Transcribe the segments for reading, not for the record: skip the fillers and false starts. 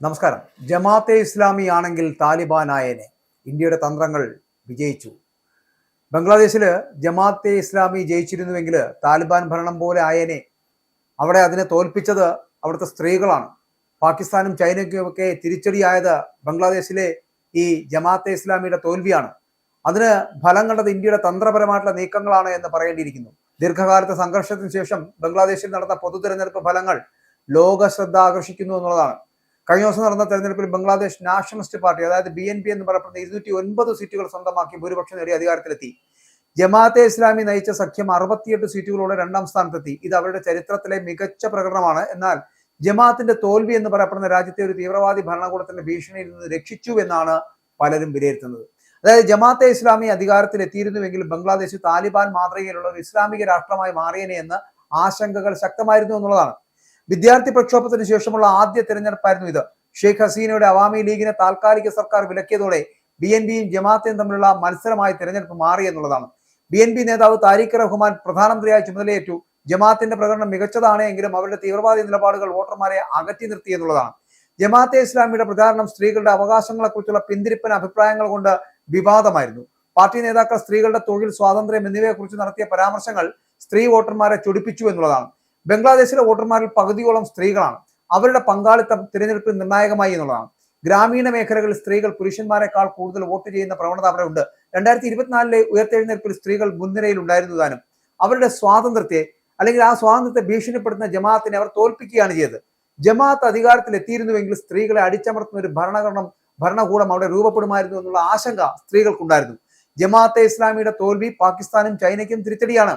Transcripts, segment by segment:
നമസ്കാരം. ജമാഅത്തെ ഇസ്ലാമി ആണെങ്കിൽ താലിബാൻ ആയേനെ. ഇന്ത്യയുടെ തന്ത്രങ്ങൾ വിജയിച്ചു. ബംഗ്ലാദേശില് ജമാഅത്തെ ഇസ്ലാമി ജയിച്ചിരുന്നുവെങ്കിൽ താലിബാൻ ഭരണം പോലെ ആയേനെ. അവിടെ അതിനെ തോൽപ്പിച്ചത് അവിടുത്തെ സ്ത്രീകളാണ്. പാകിസ്ഥാനും ചൈനയ്ക്കുമൊക്കെ തിരിച്ചടിയായത് ബംഗ്ലാദേശിലെ ഈ ജമാഅത്തെ ഇസ്ലാമിയുടെ തോൽവിയാണ്. അതിന് ഫലം കണ്ടത് ഇന്ത്യയുടെ തന്ത്രപരമായിട്ടുള്ള നീക്കങ്ങളാണ് എന്ന് പറയേണ്ടിയിരിക്കുന്നു. ദീർഘകാലത്തെ സംഘർഷത്തിന് ശേഷം ബംഗ്ലാദേശിൽ നടന്ന പൊതു തെരഞ്ഞെടുപ്പ് ഫലങ്ങൾ ലോക ശ്രദ്ധ ആകർഷിക്കുന്നു എന്നുള്ളതാണ്. കഴിഞ്ഞ ദിവസം നടന്ന തെരഞ്ഞെടുപ്പിൽ ബംഗ്ലാദേശ് നാഷണലിസ്റ്റ് പാർട്ടി, അതായത് BNP എന്ന് പറയപ്പെടുന്ന 209 സീറ്റുകൾ സ്വന്തമാക്കി ഭൂരിപക്ഷം നേടി അധികാരത്തിലെത്തി. ജമാഅത്തെ ഇസ്ലാമി നയിച്ച സഖ്യം 68 സീറ്റുകളോടെ രണ്ടാം സ്ഥാനത്തെത്തി. ഇത് അവരുടെ ചരിത്രത്തിലെ മികച്ച പ്രകടനമാണ്. എന്നാൽ ജമാഅത്തിന്റെ തോൽവി എന്ന് പറയപ്പെടുന്ന രാജ്യത്തെ ഒരു തീവ്രവാദി ഭരണകൂടത്തിന്റെ ഭീഷണിയിൽ നിന്ന് രക്ഷിച്ചു എന്നാണ് പലരും വിലയിരുത്തുന്നത്. അതായത് ജമാഅത്തെ ഇസ്ലാമി അധികാരത്തിൽ എത്തിയിരുന്നുവെങ്കിൽ ബംഗ്ലാദേശ് താലിബാൻ മാതൃകയിലുള്ള ഒരു ഇസ്ലാമിക രാഷ്ട്രമായി മാറിയേനെ എന്ന് ആശങ്കകൾ ശക്തമായിരുന്നു എന്നുള്ളതാണ്. വിദ്യാർത്ഥി പ്രക്ഷോഭത്തിന് ശേഷമുള്ള ആദ്യ തെരഞ്ഞെടുപ്പായിരുന്നു ഇത്. ഷെയ്ഖ് ഹസീനയുടെ അവാമി ലീഗിനെ താൽക്കാലിക സർക്കാർ വിലക്കിയതോടെ BNPയും ജമാഅത്തും തമ്മിലുള്ള മത്സരമായി തെരഞ്ഞെടുപ്പ് മാറി എന്നുള്ളതാണ്. BNP നേതാവ് താരിഖ് റഹ്മാൻ പ്രധാനമന്ത്രിയായി ചുമതലയേറ്റു. ജമാഅത്തിന്റെ പ്രകടനം മികച്ചതാണ് എങ്കിലും അവരുടെ തീവ്രവാദി നിലപാടുകൾ വോട്ടർമാരെ അകറ്റി നിർത്തി എന്നുള്ളതാണ്. ജമാഅത്തെ ഇസ്ലാമിയുടെ പ്രചാരണം സ്ത്രീകളുടെ അവകാശങ്ങളെക്കുറിച്ചുള്ള പിന്തിരിപ്പൻ അഭിപ്രായങ്ങൾ കൊണ്ട് വിവാദമായിരുന്നു. പാർട്ടി നേതാക്കൾ സ്ത്രീകളുടെ തൊഴിൽ സ്വാതന്ത്ര്യം എന്നിവയെക്കുറിച്ച് നടത്തിയ പരാമർശങ്ങൾ സ്ത്രീ വോട്ടർമാരെ ചൊടിപ്പിച്ചു എന്നുള്ളതാണ്. ബംഗ്ലാദേശിലെ വോട്ടർമാരിൽ പകുതിയോളം സ്ത്രീകളാണ്. അവരുടെ പങ്കാളിത്തം തിരഞ്ഞെടുപ്പിൽ നിർണായകമായി എന്നുള്ളതാണ്. ഗ്രാമീണ മേഖലകളിൽ സ്ത്രീകൾ പുരുഷന്മാരെക്കാൾ കൂടുതൽ വോട്ട് ചെയ്യുന്ന പ്രവണത അവിടെ ഉണ്ട്. 2024 ഉയർത്തെഴുന്നേൽപ്പിൽ സ്ത്രീകൾ മുൻനിരയിൽ ഉണ്ടായിരുന്നു താനും. അവരുടെ സ്വാതന്ത്ര്യത്തെ അല്ലെങ്കിൽ ആ സ്വാതന്ത്ര്യത്തെ ഭീഷണിപ്പെടുത്തുന്ന ജമാഅത്തിനെ അവർ തോൽപ്പിക്കുകയാണ് ചെയ്തത്. ജമാഅത്ത് അധികാരത്തിൽ എത്തിയിരുന്നുവെങ്കിൽ സ്ത്രീകളെ അടിച്ചമർത്തുന്ന ഒരു ഭരണകൂടം അവിടെ രൂപപ്പെടുമായിരുന്നു എന്നുള്ള ആശങ്ക സ്ത്രീകൾക്കുണ്ടായിരുന്നു. ജമാഅത്തെ ഇസ്ലാമിയുടെ തോൽവി പാകിസ്ഥാനും ചൈനയ്ക്കും തിരിച്ചടിയാണ്.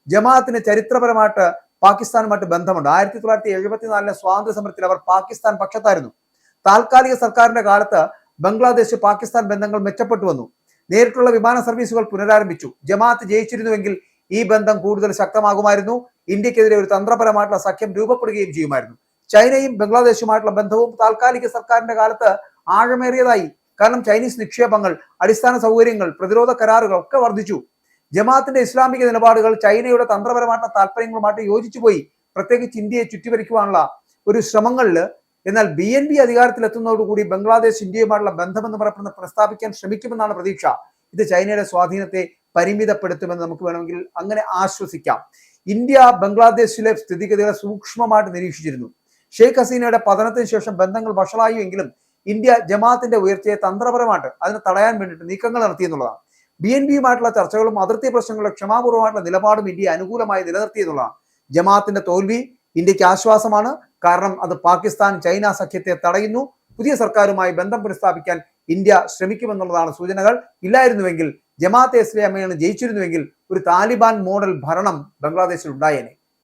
ജമാഅത്തിന് ചരിത്രപരമായിട്ട് പാകിസ്ഥാനുമായിട്ട് ബന്ധമുണ്ട്. 1974 സ്വാതന്ത്ര്യ സമരത്തിൽ അവർ പാകിസ്ഥാൻ പക്ഷത്തായിരുന്നു. താൽക്കാലിക സർക്കാരിന്റെ കാലത്ത് ബംഗ്ലാദേശ് പാകിസ്ഥാൻ ബന്ധങ്ങൾ മെച്ചപ്പെട്ടു വന്നു. നേരിട്ടുള്ള വിമാന സർവീസുകൾ പുനരാരംഭിച്ചു. ജമാഅത്ത് ജയിച്ചിരുന്നുവെങ്കിൽ ഈ ബന്ധം കൂടുതൽ ശക്തമാകുമായിരുന്നു. ഇന്ത്യക്കെതിരെ ഒരു തന്ത്രപരമായിട്ടുള്ള സഖ്യം രൂപപ്പെടുകയും ചെയ്യുമായിരുന്നു. ചൈനയും ബംഗ്ലാദേശുമായിട്ടുള്ള ബന്ധവും താൽക്കാലിക സർക്കാരിന്റെ കാലത്ത് ആഴമേറിയതായി. കാരണം ചൈനീസ് നിക്ഷേപങ്ങൾ, അടിസ്ഥാന സൗകര്യങ്ങൾ, പ്രതിരോധ കരാറുകൾ ഒക്കെ വർദ്ധിച്ചു. ജമാഅത്തിന്റെ ഇസ്ലാമിക നിലപാടുകൾ ചൈനയുടെ തന്ത്രപരമായിട്ടുള്ള താല്പര്യങ്ങളുമായിട്ട് യോജിച്ചുപോയി. പ്രത്യേകിച്ച് ഇന്ത്യയെ ചുറ്റിവരിക്കുവാനുള്ള ഒരു ശ്രമങ്ങളിൽ. എന്നാൽ BNP അധികാരത്തിലെത്തുന്നതോടുകൂടി ബംഗ്ലാദേശ് ഇന്ത്യയുമായിട്ടുള്ള ബന്ധമെന്ന് പറയപ്പെടുന്ന പ്രസ്താവിക്കാൻ ശ്രമിക്കുമെന്നാണ് പ്രതീക്ഷ. ഇത് ചൈനയുടെ സ്വാധീനത്തെ പരിമിതപ്പെടുത്തുമെന്ന് നമുക്ക് വേണമെങ്കിൽ അങ്ങനെ ആശ്വസിക്കാം. ഇന്ത്യ ബംഗ്ലാദേശിലെ സ്ഥിതിഗതികളെ സൂക്ഷ്മമായിട്ട് നിരീക്ഷിച്ചിരുന്നു. ഷെയ്ഖ് ഹസീനയുടെ പതനത്തിന് ശേഷം ബന്ധങ്ങൾ വഷളായി എങ്കിലും ഇന്ത്യ ജമാഅത്തിന്റെ ഉയർച്ചയെ തന്ത്രപരമായിട്ട് അതിനെ തടയാൻ വേണ്ടിയിട്ട് നീക്കങ്ങൾ നടത്തിയെന്നുള്ളതാണ്. BNPയുമായിട്ടുള്ള ചർച്ചകളും അതിർത്തി പ്രശ്നങ്ങളുടെ ക്ഷമാപൂർവ്വമായിട്ടുള്ള നിലപാടും ഇന്ത്യയെ അനുകൂലമായി നിലനിർത്തിയെന്നുള്ളതാണ്. ജമാഅത്തിന്റെ തോൽവി ഇന്ത്യക്ക് ആശ്വാസമാണ്. കാരണം അത് പാകിസ്ഥാൻ ചൈന സഖ്യത്തെ തടയുന്നു. പുതിയ സർക്കാരുമായി ബന്ധം പുനഃസ്ഥാപിക്കാൻ ഇന്ത്യ ശ്രമിക്കുമെന്നുള്ളതാണ് സൂചനകൾ. ഇല്ലായിരുന്നുവെങ്കിൽ, ജമാഅത്തെ ഇസ്ലാമിയാണ് ജയിച്ചിരുന്നുവെങ്കിൽ ഒരു താലിബാൻ മോഡൽ ഭരണം ബംഗ്ലാദേശിൽ ഉണ്ടായേനെ.